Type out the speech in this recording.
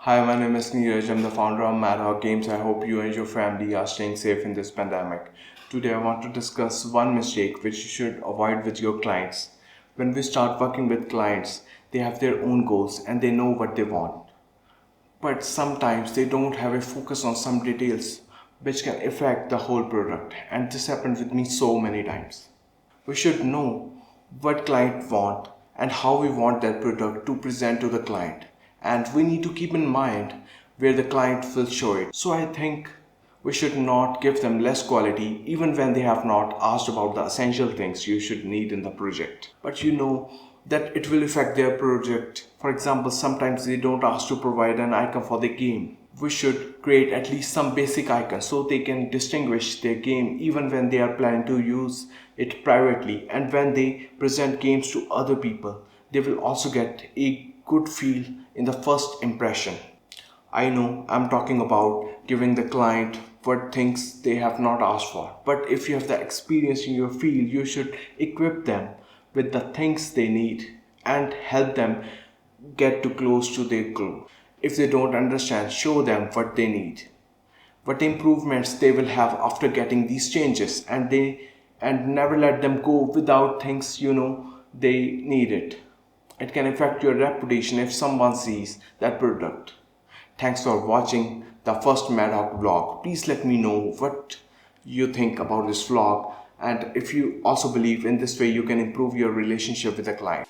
Hi, my name is Neeraj. I'm the founder of Madhawk Games. I hope you and your family are staying safe in this pandemic. Today, I want to discuss one mistake which you should avoid with your clients. When we start working with clients, they have their own goals and they know what they want. But sometimes they don't have a focus on some details which can affect the whole product. And this happened with me so many times. We should know what client want and how we want that product to present to the client, and we need to keep in mind where the client will show it. So I think we should not give them less quality even when they have not asked about the essential things you should need in the project, but you know that it will affect their project. For example, sometimes they don't ask to provide an icon for the game. We should create at least some basic icons so they can distinguish their game even when they are planning to use it privately, and when they present games to other people they will also get a good feel in the first impression. I know I'm talking about giving the client what things they have not asked for, but if you have the experience in your field, you should equip them with the things they need and help them get too close to their goal. If they don't understand, show them what they need, what improvements they will have after getting these changes, and never let them go without things they need it. It can affect your reputation if someone sees that product. Thanks for watching the first Madhawk vlog. Please let me know what you think about this vlog, and if you also believe in this way you can improve your relationship with a client.